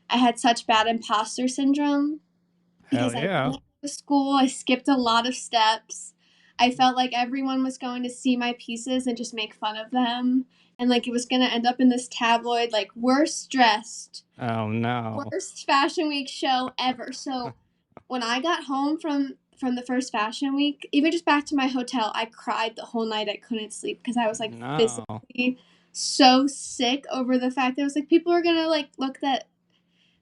I had such bad imposter syndrome Hell because I yeah. went to school, I skipped a lot of steps. I felt like everyone was going to see my pieces and just make fun of them. And like it was going to end up in this tabloid, like worst dressed, Oh no. worst Fashion Week show ever. So when I got home from the first Fashion Week, even just back to my hotel, I cried the whole night. I couldn't sleep because I was like No. physically so sick over the fact that it was like people are going to like look at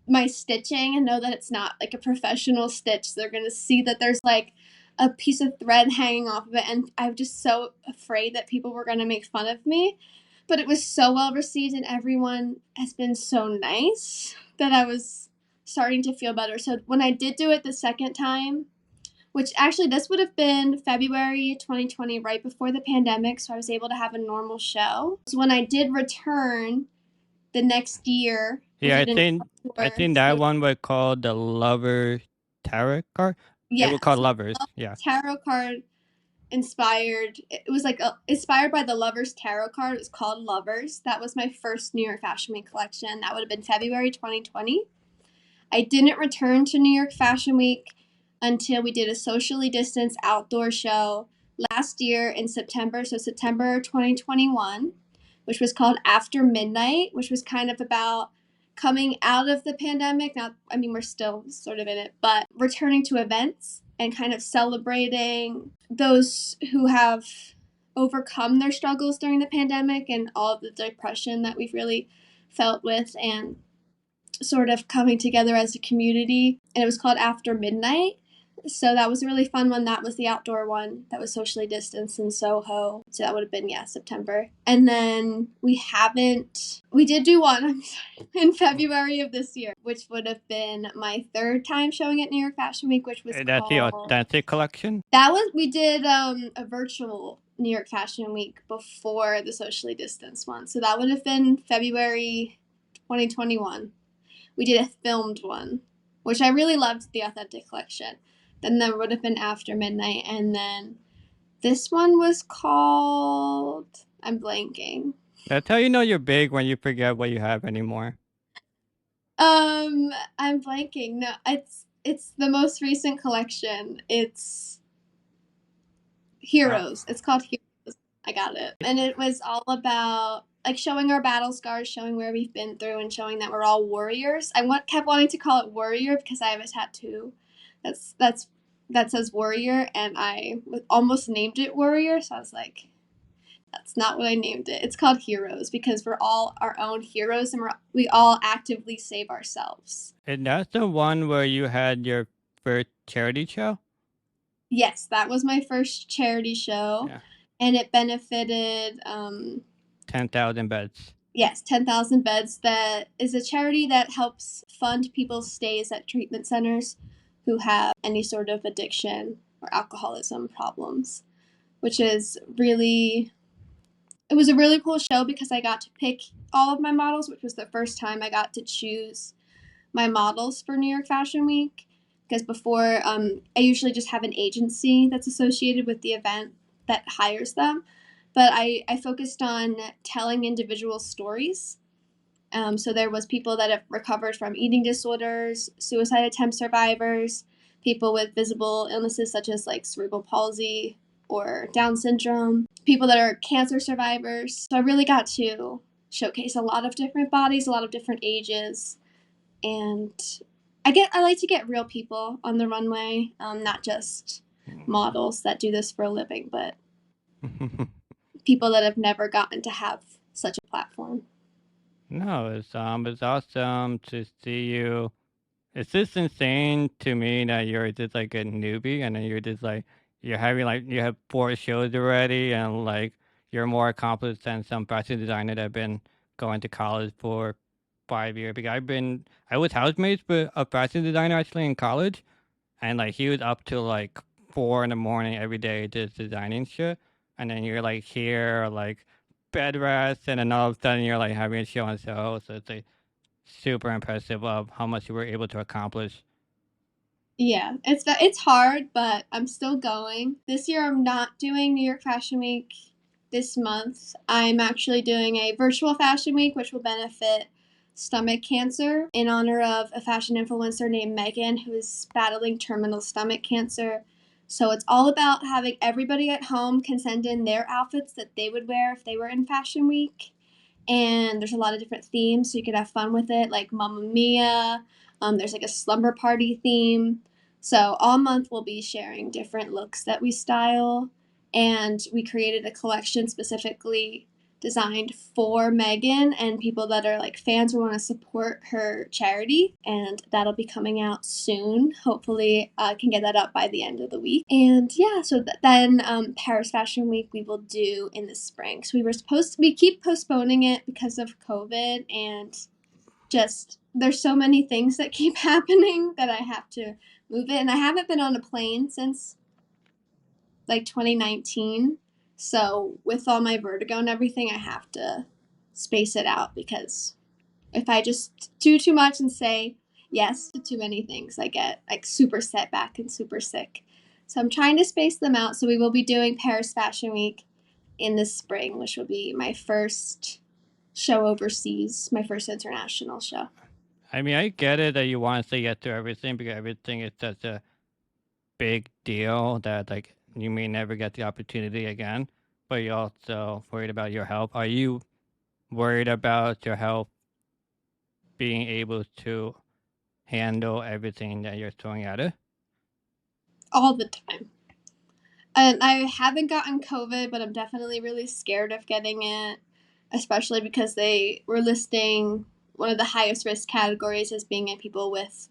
my stitching and know that it's not like a professional stitch. They're gonna see that there's like a piece of thread hanging off of it, and I'm just so afraid that people were gonna make fun of me. But it was so well received, and everyone has been so nice that I was starting to feel better. So when I did do it the second time, which actually this would have been February 2020, right before the pandemic, so I was able to have a normal show. So when I did return the next year, we Yeah, did an I outdoor. think that one was called the Lover Tarot card. It was called Yes, Lovers. Yeah. tarot card inspired. It was like inspired by the Lovers tarot card. It was called Lovers. That was my first New York Fashion Week collection. That would have been February 2020. I didn't return to New York Fashion Week until we did a socially distanced outdoor show last year in September. So September 2021, which was called After Midnight, which was kind of about coming out of the pandemic. Now, I mean, we're still sort of in it, but returning to events and kind of celebrating those who have overcome their struggles during the pandemic and all of the depression that we've really felt with, and sort of coming together as a community. And it was called After Midnight. So that was a really fun one. That was the outdoor one that was socially distanced in Soho. So that would have been, yeah, September. And then we did do one, I'm sorry, in February of this year, which would have been my third time showing at New York Fashion Week, which was That's the called, authentic collection. we did a virtual New York Fashion Week before the socially distanced one. So that would have been February 2021. We did a filmed one, which I really loved, the authentic collection. Then there would have been After Midnight, and then this one was called, I'm blanking. That's how you know you're big, when you forget what you have anymore. I'm blanking. No, it's the most recent collection. It's Uh, Heroes. It's called Heroes. I got it. And it was all about like showing our battle scars, showing where we've been through, and showing that we're all warriors. Kept wanting to call it Warrior because I have a tattoo that says Warrior, and I almost named it Warrior. So I was like, that's not what I named it. It's called Heroes because we're all our own heroes, and we all actively save ourselves. and that's the one where you had your first charity show. Yes, that was my first charity show, Yeah. and it benefited 10,000 beds. yes, 10,000 Beds. That is a charity that helps fund people's stays at treatment centers who have any sort of addiction or alcoholism problems, which is really, it was a really cool show because I got to pick all of my models, which was the first time I got to choose my models for New York Fashion Week. Because before, I usually just have an agency that's associated with the event that hires them. But I focused on telling individual stories. So there was people that have recovered from eating disorders, suicide attempt survivors, people with visible illnesses such as like cerebral palsy or Down syndrome, people that are cancer survivors. So I really got to showcase a lot of different bodies, a lot of different ages, and I like to get real people on the runway, not just models that do this for a living, but people that have never gotten to have such a platform. No, it's awesome to see you. It's just insane to me that you're just like a newbie and then you're just like you're having like you have 4 shows already and like you're more accomplished than some fashion designer that have been going to college for 5 years. Because I was housemates with a fashion designer actually in college, and like he was up till like 4 in the morning every day just designing shit. And then you're like here like bedrest, and then all of a sudden you're like having a show on SOHO. So it's like super impressive of how much you were able to accomplish. Yeah, it's hard, but I'm still going. This year I'm not doing New York Fashion Week this month. I'm actually doing a virtual fashion week which will benefit stomach cancer in honor of a fashion influencer named Megan who is battling terminal stomach cancer. So it's all about having everybody at home can send in their outfits that they would wear if they were in fashion week, and there's a lot of different themes so you could have fun with it, like Mamma Mia. There's like a slumber party theme. So all month we'll be sharing different looks that we style, and we created a collection specifically designed for Megan and people that are like fans or want to support her charity, and that'll be coming out soon. Hopefully, I can get that up by the end of the week. And yeah, so then Paris Fashion Week we will do in the spring. So we keep postponing it because of COVID, and just there's so many things that keep happening that I have to move it. And I haven't been on a plane since like 2019. So with all my vertigo and everything, I have to space it out because if I just do too much and say yes to too many things, I get like super set back and super sick. So I'm trying to space them out. So we will be doing Paris Fashion Week in the spring, which will be my first show overseas, my first international show. I mean, I get it that you want to say yes to everything because everything is such a big deal that like you may never get the opportunity again. But you're also worried about your health. Are you worried about your health being able to handle everything that you're throwing at it? All the time. And I haven't gotten COVID, but I'm definitely really scared of getting it, especially because they were listing one of the highest risk categories as being in people with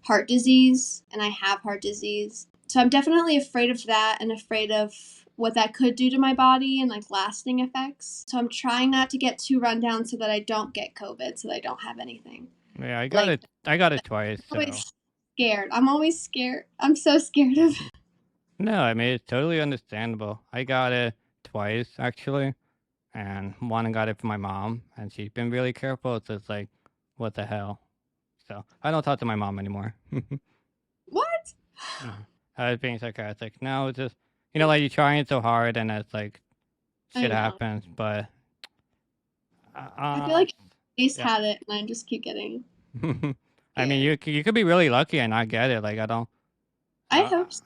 heart disease, and I have heart disease. So I'm definitely afraid of that and afraid of what that could do to my body and like lasting effects. So I'm trying not to get too run down so that I don't get COVID, so that I don't have anything. Yeah, I got Like, it. I got it twice. I'm So always scared. I'm always scared. I'm so scared of no, I mean it's totally understandable. I got it twice actually, and one I got it from my mom, and she's been really careful. So it's like, what the hell? So I don't talk to my mom anymore. what? No, I was being sarcastic. No, it's just like you're trying so hard, and it's like I shit know. happens. But I feel like I at least yeah. had it and I just keep getting I mean, scared. you could be really lucky and not get it. Like I don't. I Uh, hope so.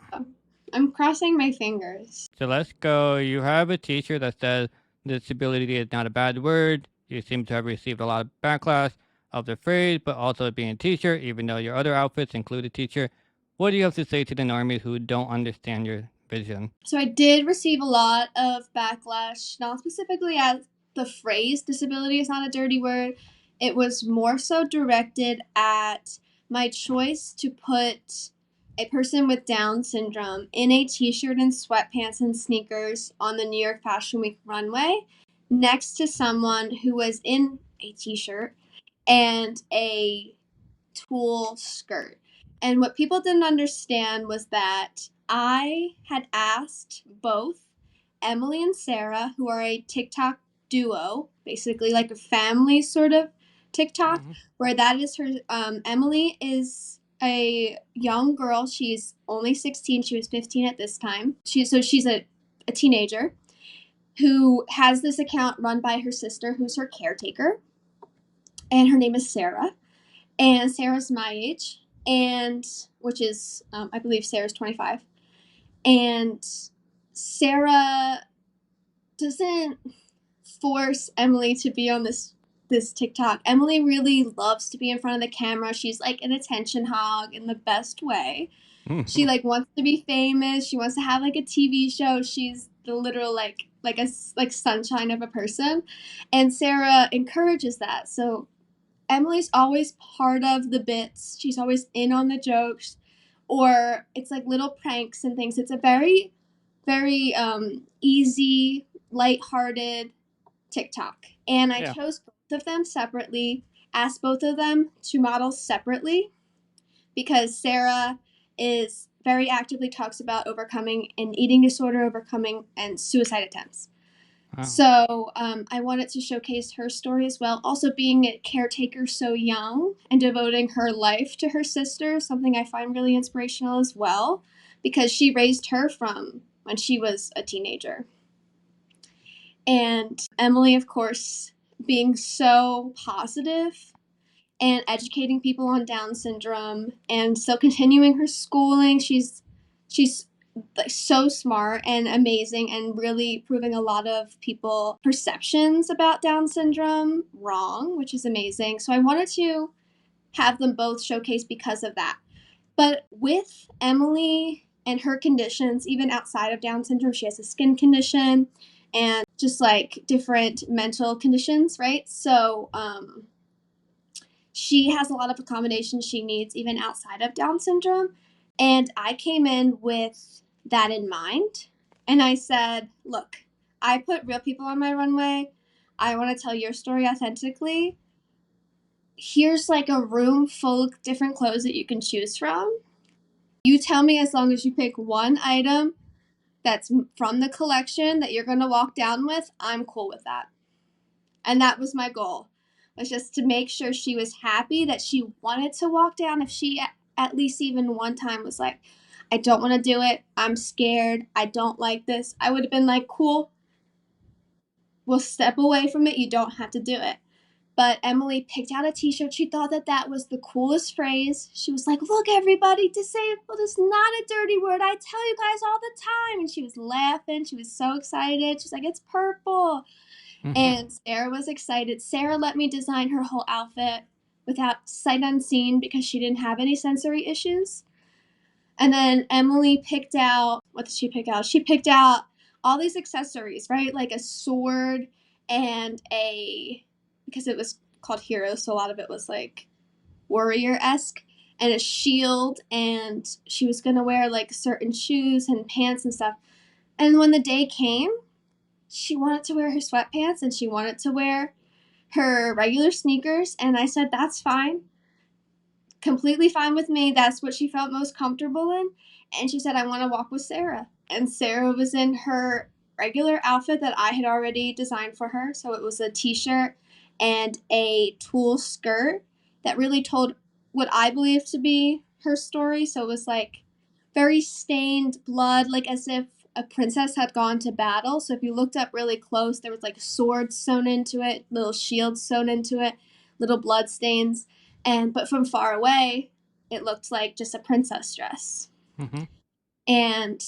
I'm crossing my fingers. so let's go. You have a teacher that says disability is not a bad word. You seem to have received a lot of backlash of the phrase, but also being a teacher, even though your other outfits include a teacher. What do you have to say to the normies who don't understand your vision? So I did receive a lot of backlash, not specifically at the phrase disability is not a dirty word. It was more so directed at my choice to put a person with Down syndrome in a t shirt and sweatpants and sneakers on the New York Fashion Week runway next to someone who was in a t shirt and a tulle skirt. And what people didn't understand was that I had asked both Emily and Sarah, who are a TikTok duo, basically like a family sort of TikTok, Mhm. where that is her. Emily is a young girl. She's only 16. She was 15 at this time. She's a teenager who has this account run by her sister, who's her caretaker, and her name is Sarah, and Sarah's my age, and which is I believe Sarah's 25, and Sarah doesn't force Emily to be on this this TikTok. Emily really loves to be in front of the camera. She's like an attention hog in the best way. She like wants to be famous. She wants to have like a TV show. She's the literal like a like sunshine of a person. And Sarah encourages that. So Emily's always part of the bits. She's always in on the jokes, or it's like little pranks and things. It's a very, very easy, lighthearted TikTok. And I Yeah. chose both of them separately, asked both of them to model separately because Sarah is very actively talks about overcoming an eating disorder, overcoming and suicide attempts. Wow. So I wanted to showcase her story as well. Also, being a caretaker so young and devoting her life to her sister, something I find really inspirational as well, because she raised her from when she was a teenager. And Emily, of course, being so positive and educating people on Down syndrome and still continuing her schooling. She's like so smart and amazing and really proving a lot of people perceptions about Down syndrome wrong, which is amazing. So I wanted to have them both showcased because of that. But with Emily and her conditions, even outside of Down syndrome, she has a skin condition and just like different mental conditions, right? So she has a lot of accommodations she needs even outside of Down syndrome. And I came in with that in mind. And I said, look, I put real people on my runway. I want to tell your story authentically. Here's like a room full of different clothes that you can choose from. You tell me as long as you pick one item that's from the collection that you're going to walk down with, I'm cool with that. And that was my goal, was just to make sure she was happy, that she wanted to walk down. If she at least even one time was like, I don't want to do it, I'm scared, I don't like this, I would have been like, cool, we'll step away from it, you don't have to do it. But Emily picked out a t-shirt. She thought that that was the coolest phrase. She was like, look, everybody, disabled is not a dirty word. I tell you guys all the time. And she was laughing. She was so excited. She's like, it's purple. And Sarah was excited. Sarah let me design her whole outfit without sight unseen because she didn't have any sensory issues. And then Emily picked out, what did she pick out? She picked out all these accessories, right? Like a sword and because it was called Heroes, so a lot of it was like warrior-esque, and a shield, and she was going to wear like certain shoes and pants and stuff. And when the day came, she wanted to wear her sweatpants and she wanted to wear her regular sneakers, and I said, that's fine. Completely fine with me. That's what she felt most comfortable in. And she said, I want to walk with Sarah. And Sarah was in her regular outfit that I had already designed for her. So it was a t-shirt and a tulle skirt that really told what I believe to be her story. So it was like very stained blood, like as if a princess had gone to battle. So if you looked up really close, there was like swords sewn into it, little shields sewn into it, little blood stains. But from far away, it looked like just a princess dress. And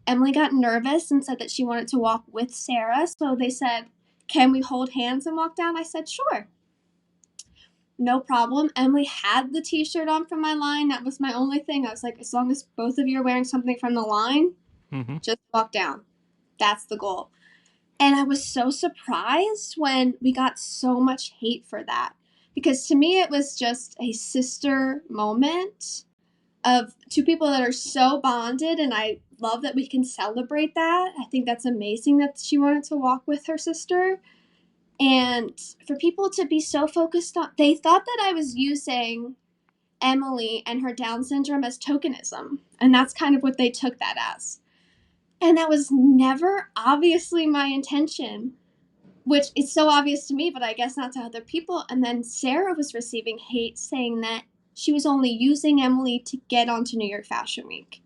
Emily got nervous and said that she wanted to walk with Sarah. So they said, can we hold hands and walk down? I said, sure. No problem. Emily had the t-shirt on from my line. That was my only thing. I was like, as long as both of you are wearing something from the line, just walk down. That's the goal. And I was so surprised when we got so much hate for that. Because to me, it was just a sister moment of two people that are so bonded. And I love that we can celebrate that. I think that's amazing that she wanted to walk with her sister. And for people to be so focused on, they thought that I was using Emily and her Down syndrome as tokenism. And that's kind of what they took that as. And that was never obviously my intention, which is so obvious to me, but I guess not to other people. And then Sarah was receiving hate saying that she was only using Emily to get onto New York Fashion Week,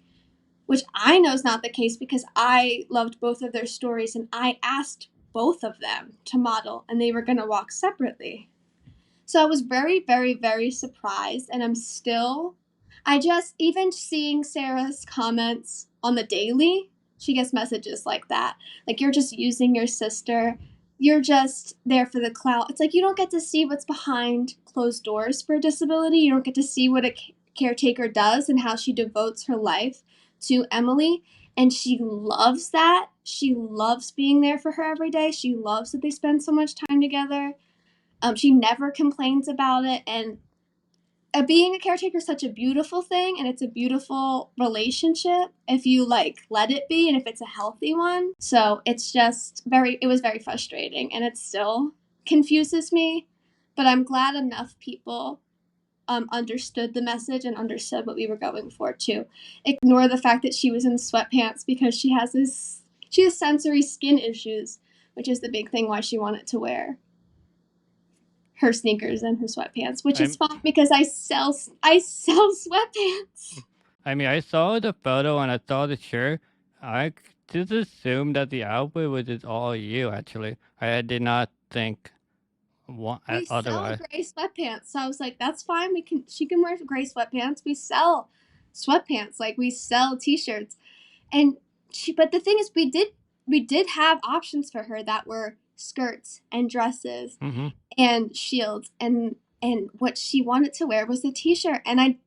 which I know is not the case because I loved both of their stories and I asked both of them to model and they were going to walk separately. So I was very, very, very surprised, and even seeing Sarah's comments on the daily, she gets messages like that. Like, you're just using your sister. you're just there for the clout. It's like you don't get to see what's behind closed doors for a disability. You don't get to see what a caretaker does and how she devotes her life to Emily. And she loves that. She loves being there for her every day. She loves that they spend so much time together. She never complains about it. And being a caretaker is such a beautiful thing, and it's a beautiful relationship if you like let it be and if it's a healthy one. So it's just it was very frustrating, and it still confuses me, but I'm glad enough people understood the message and understood what we were going for to ignore the fact that she was in sweatpants because she has sensory skin issues, which is the big thing why she wanted to wear her sneakers and her sweatpants, which is I'm fine because I sell sweatpants. I mean, I saw the photo and I saw the shirt. I just assumed that the outfit was just all you. Actually, I did not think We sell otherwise. gray sweatpants, so I was like, that's fine. She can wear gray sweatpants. We sell sweatpants, like we sell t-shirts, and but the thing is, we did have options for her that were skirts and dresses Hmm. and shields, and what she wanted to wear was a t-shirt, and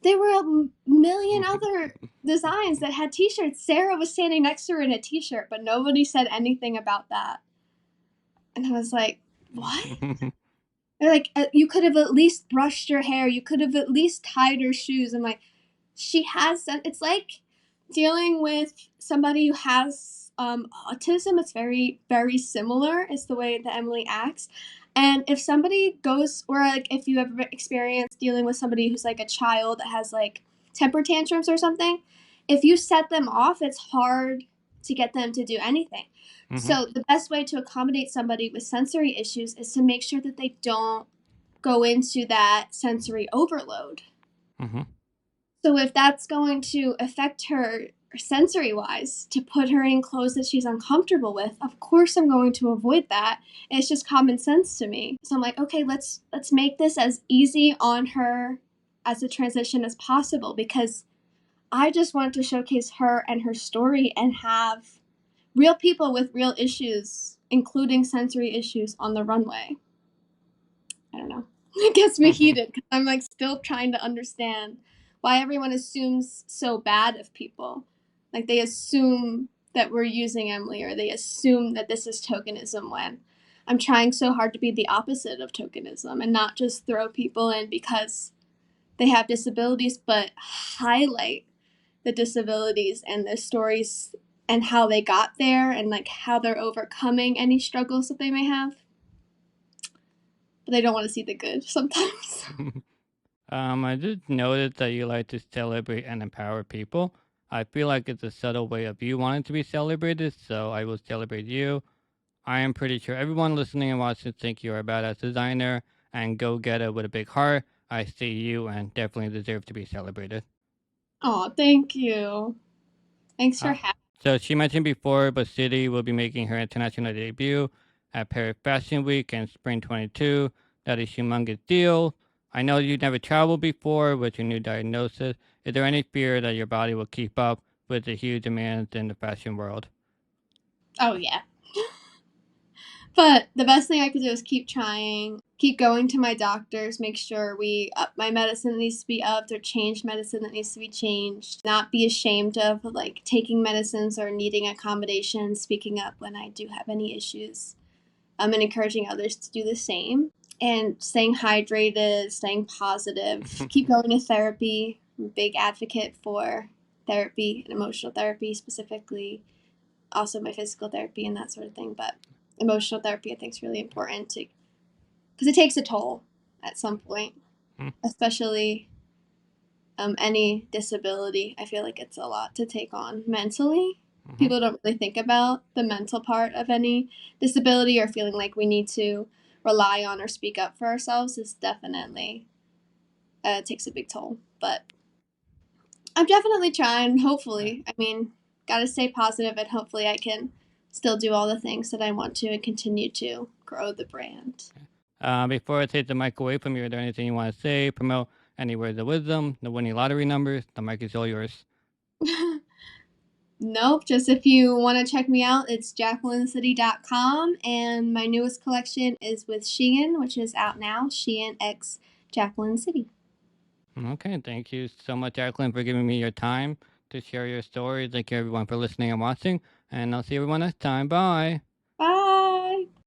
there were a million other designs that had t-shirts. Sarah was standing next to her in a t-shirt, but nobody said anything about that. And I was like, what? They're like, you could have at least brushed your hair. You could have at least tied her shoes. I'm like, she has. It's like dealing with somebody who has autism. It's very, very similar. It's the way that Emily acts. And if somebody goes, or like if you ever experience dealing with somebody who's like a child that has like temper tantrums or something, if you set them off, it's hard to get them to do anything. Hmm. So the best way to accommodate somebody with sensory issues is to make sure that they don't go into that sensory overload. Hmm. So if that's going to affect her sensory wise, to put her in clothes that she's uncomfortable with, of course I'm going to avoid that. It's just common sense to me. So I'm like, okay, let's make this as easy on her as a transition as possible, because I just want to showcase her and her story and have real people with real issues, including sensory issues, on the runway. I don't know. It gets me heated because I'm like still trying to understand why everyone assumes so bad of people. Like they assume that we're using Emily, or they assume that this is tokenism, when I'm trying so hard to be the opposite of tokenism and not just throw people in because they have disabilities, but highlight the disabilities and their stories and how they got there and like how they're overcoming any struggles that they may have. But they don't want to see the good sometimes. I just noticed that you like to celebrate and empower people. I feel like it's a subtle way of you wanting to be celebrated, so I will celebrate you. I am pretty sure everyone listening and watching think you're a badass designer and go get it with a big heart. I see you and definitely deserve to be celebrated. Oh, thank you. Thanks for Uh, having so she mentioned before, but City will be making her international debut at Paris Fashion Week in spring 22. That is a humongous deal. I know you never traveled before with your new diagnosis. Is there any fear that your body will keep up with the huge demands in the fashion world? Oh, yeah. But the best thing I could do is keep trying, keep going to my doctors, make sure we up my medicine that needs to be upped or change medicine that needs to be changed. Not be ashamed of like taking medicines or needing accommodations, speaking up when I do have any issues. And encouraging others to do the same. And staying hydrated, staying positive, keep going to therapy. I'm a big advocate for therapy and emotional therapy specifically, also my physical therapy and that sort of thing. But emotional therapy, I think, is really important to, because it takes a toll at some point, especially any disability. I feel like it's a lot to take on mentally. Mhm. People don't really think about the mental part of any disability, or feeling like we need to rely on or speak up for ourselves is definitely takes a big toll. But I'm definitely trying. Hopefully, I mean, gotta stay positive, and hopefully, I can still do all the things that I want to and continue to grow the brand. Before I take the mic away from you, is there anything you want to say, promote any words of wisdom, the winning lottery numbers? The mic is all yours. Nope, just if you want to check me out, it's jacquelincity.com, and my newest collection is with Shein, which is out now, Shein X Jacqueline City. Okay, thank you so much, Jacqueline, for giving me your time to share your story. Thank you, everyone, for listening and watching, and I'll see everyone next time. Bye.